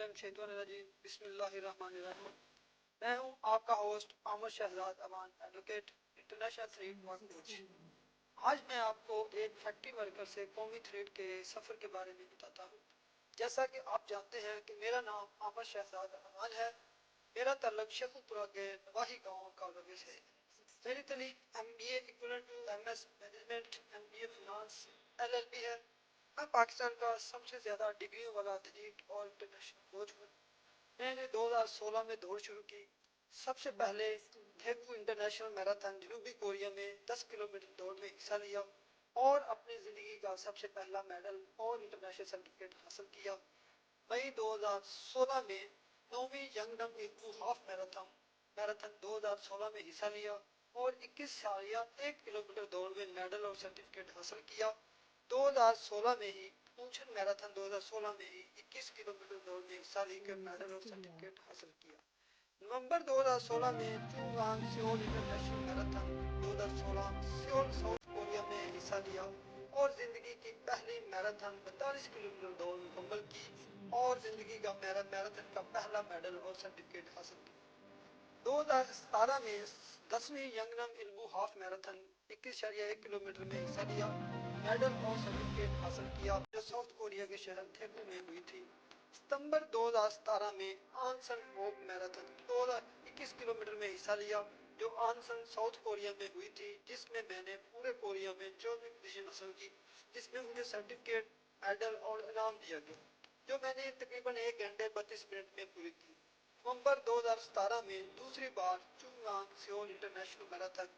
मिनशैतानिर्रजीम बिस्मिल्लाहिर्रहमानिर्रहीम। मैं हूँ आपका host Amar Shahzad Aman, advocate, international thread work coach. आज मैं आपको एक फैक्ट्री वर्कर से कौमी थ्रेड के सफ़र के बारे में बताता हूँ। जैसा कि आप जानते हैं कि मेरा नाम आमर शहजाद अमान है। मेरा तल्लुक शेखुपुरा के नवाही गाँव कॉलोनी से है। मेरी तलीम MBA equivalent to MS management, MBA finance, LLB है। मैं पाकिस्तान का सबसे ज़्यादा डिग्रियों वाला एथलीट और इंटरनेशनल कोच हूँ। मैंने 2016 में दौड़ शुरू की। सबसे पहले थेगू इंटरनेशनल मैराथन जनूबी कोरिया में 10 किलोमीटर दौड़ में हिस्सा लिया और अपनी ज़िंदगी का सबसे पहला मेडल और इंटरनेशनल सर्टिफिकेट हासिल किया। मई 2016 में 9वीं यंगडम इक्कू हाफ मैराथन 2016 में हिस्सा लिया और 21 सालिया 1 किलोमीटर दौड़ में मेडल और सर्टिफिकेट हासिल किया। 2016 में ही पूंछन मैराथन 2016 में ही 21 किलोमीटर दौड़ में हिस्सा लेकर मेडल और सर्टिफिकेट हासिल किया। नवंबर 2016 में JoongAng Seoul international marathon 2016 Seoul south Korea में हिस्सा लिया और जिंदगी की पहली मैराथन 42 किलोमीटर दौड़ मुकम्मल की और जिंदगी का मैराथन का पहला मेडल और सर्टिफिकेट हासिल किया। 2017 में 10वीं यंगनम इल्बू हाफ मैराथन 21.1 किलोमीटर में हिस्सा लिया, मेडल और सर्टिफिकेट हासिल किया जो साउथ कोरिया के शहर थेगू में हुई थी। सितंबर 2017 में आनसन वॉक मैराथन 21 किलोमीटर में हिस्सा लिया जो आनसन साउथ कोरिया में हुई थी, जिसमें मैंने पूरे कोरिया में 14वीं पोजीशन हासिल की, जिसमें मुझे सर्टिफिकेट, मेडल और इनाम दिया गया जो मैंने तकरीबन 1 घंटे 32 मिनट में पूरी की। नवंबर 2017 में दूसरी बार चुंगान सियोल इंटरनेशनल मैराथन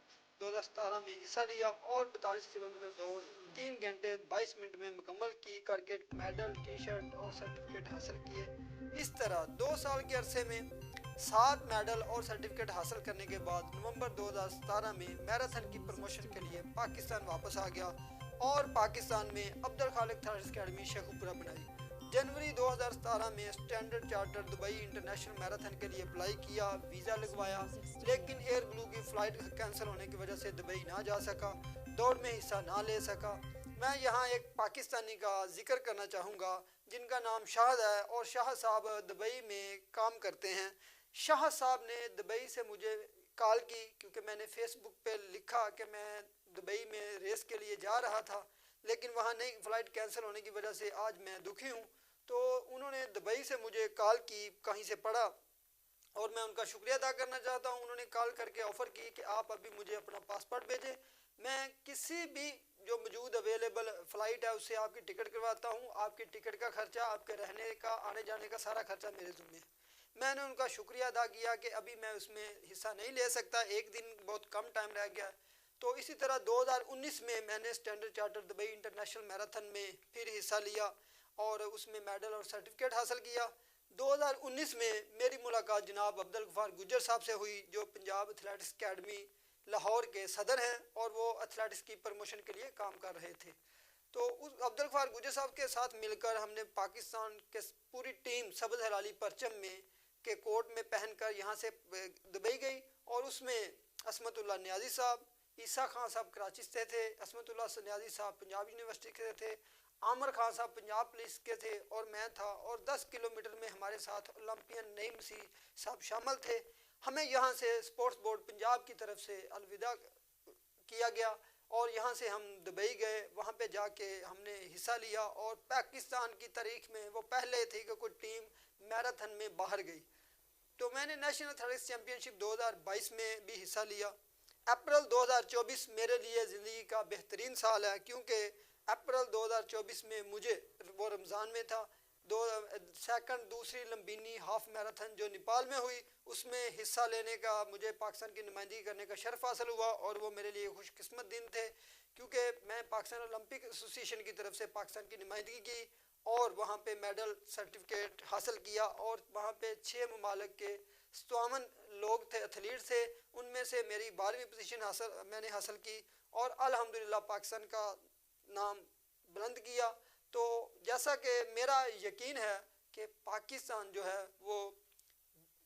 2017 में हिस्सा लिया और 42 किलोमीटर दौड़ 3 घंटे 22 मिनट में मुकम्मल की करके मेडल, टी शर्ट और सर्टिफिकेट हासिल किए। इस तरह 2 साल के अरसे में 7 मेडल और सर्टिफिकेट हासिल करने के बाद नवंबर 2017 में मैराथन की प्रमोशन के लिए पाकिस्तान वापस आ गया और पाकिस्तान में अब्दुल खालिक थर्ड अकेडमी शेखुपुरा बनाई। जनवरी 2017 में standard charter Dubai international marathon के लिए अप्लाई किया, वीज़ा लगवाया, लेकिन एयर ब्लू की फ़्लाइट कैंसिल होने की वजह से दुबई ना जा सका, दौड़ में हिस्सा ना ले सका। मैं यहाँ एक पाकिस्तानी का जिक्र करना चाहूँगा जिनका नाम शाहद है और शाह साहब दुबई में काम करते हैं। शाह साहब ने दुबई से मुझे कॉल की क्योंकि मैंने फेसबुक पे लिखा कि मैं दुबई में रेस के लिए जा रहा था, लेकिन वहाँ नहीं, फ़्लाइट कैंसिल होने की वजह से आज मैं दुखी हूँ। तो उन्होंने दुबई से मुझे कॉल की, कहीं से पढ़ा और मैं उनका शुक्रिया अदा करना चाहता हूँ। उन्होंने कॉल करके ऑफ़र की कि आप अभी मुझे अपना पासपोर्ट भेजें, मैं किसी भी जो मौजूद अवेलेबल फ़्लाइट है उससे आपकी टिकट करवाता हूँ। आपकी टिकट का खर्चा, आपके रहने का, आने जाने का सारा खर्चा मेरे ज़िम्मे है। मैंने उनका शुक्रिया अदा किया कि अभी मैं उसमें हिस्सा नहीं ले सकता, एक दिन बहुत कम टाइम रह गया। तो इसी तरह 2019 में मैंने standard charter Dubai international marathon में फिर हिस्सा लिया और उसमें मेडल और सर्टिफिकेट हासिल किया। 2019 में मेरी मुलाकात जनाब अब्दुल गफ्फार गुज्जर साहब से हुई जो पंजाब एथलेटिक्स अकेडमी लाहौर के सदर हैं और वो एथलेटिक्स की प्रमोशन के लिए काम कर रहे थे। तो उस अब्दुल गफ्फार गुज्जर साहब के साथ मिलकर हमने पाकिस्तान के पूरी टीम सबज हलाली परचम में के कोट में पहनकर यहाँ से दुबई गई और उसमें असमतुल्लाह नियाजी साहब, ईसा खान साहब कराची से थे, असमतुल्लाह नियाजी साहब पंजाब यूनिवर्सिटी के थे, आमर खान साहब पंजाब पुलिस के थे और मैं था, और 10 किलोमीटर में हमारे साथ ओलंपियन नईम मसीह साहब शामिल थे। हमें यहाँ से स्पोर्ट्स बोर्ड पंजाब की तरफ से अलविदा किया गया और यहाँ से हम दुबई गए। वहाँ पे जाके हमने हिस्सा लिया और पाकिस्तान की तारीख में वो पहले थी कि कोई टीम मैराथन में बाहर गई। तो मैंने नेशनल एथलेटिक्स चैम्पियनशिप 2022 में भी हिस्सा लिया। अप्रैल 2024 मेरे लिए ज़िंदगी का बेहतरीन साल है क्योंकि अप्रैल 2024 में मुझे, वो रमज़ान में था, दूसरी लंबीनी हाफ मैराथन जो नेपाल में हुई उसमें हिस्सा लेने का, मुझे पाकिस्तान की नुमाइंदगी करने का शर्फ हासिल हुआ और वो मेरे लिए खुशकिस्मत दिन थे क्योंकि मैं पाकिस्तान ओलंपिक एसोसिएशन की तरफ से पाकिस्तान की नुमाइंदगी की और वहाँ पे मेडल सर्टिफिकेट हासिल किया और वहाँ पे 6 ममालिक के 57 लोग थे, एथलीट थे, उनमें से मेरी 12वीं पोजीशन मैंने हासिल की और अल्हम्दुलिल्लाह पाकिस्तान का नाम बुलंद किया। तो जैसा कि मेरा यकीन है कि पाकिस्तान जो है वो,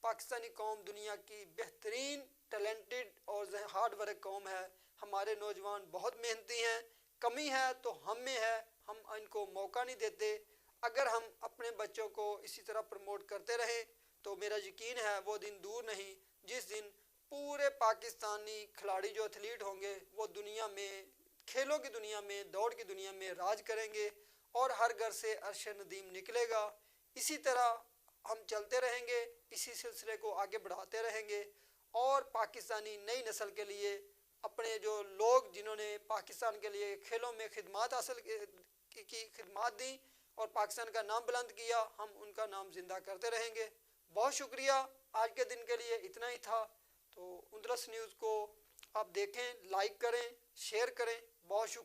पाकिस्तानी कौम दुनिया की बेहतरीन टैलेंटेड और हार्ड वर्क कौम है। हमारे नौजवान बहुत मेहनती हैं, कमी है तो हम में है, हम इनको मौका नहीं देते। اگر ہم اپنے بچوں کو اسی طرح پروموٹ کرتے رہیں تو میرا یقین ہے وہ دن دور نہیں جس دن پورے پاکستانی کھلاڑی جو ایتھلیٹ ہوں گے وہ دنیا میں کھیلوں کی دنیا میں دوڑ کی دنیا میں راج کریں گے اور ہر گھر سے عرش ندیم نکلے گا. اسی طرح ہم چلتے رہیں گے, اسی سلسلے کو آگے بڑھاتے رہیں گے اور پاکستانی نئی نسل کے لیے اپنے جو لوگ جنہوں نے پاکستان کے لیے کھیلوں میں خدمات حاصل کی خدمات دیں اور پاکستان کا نام بلند کیا, ہم ان کا نام زندہ کرتے رہیں گے. بہت شکریہ. آج کے دن کے لیے اتنا ہی تھا. تو اندلس نیوز کو آپ دیکھیں, لائک کریں, شیئر کریں. بہت شکریہ.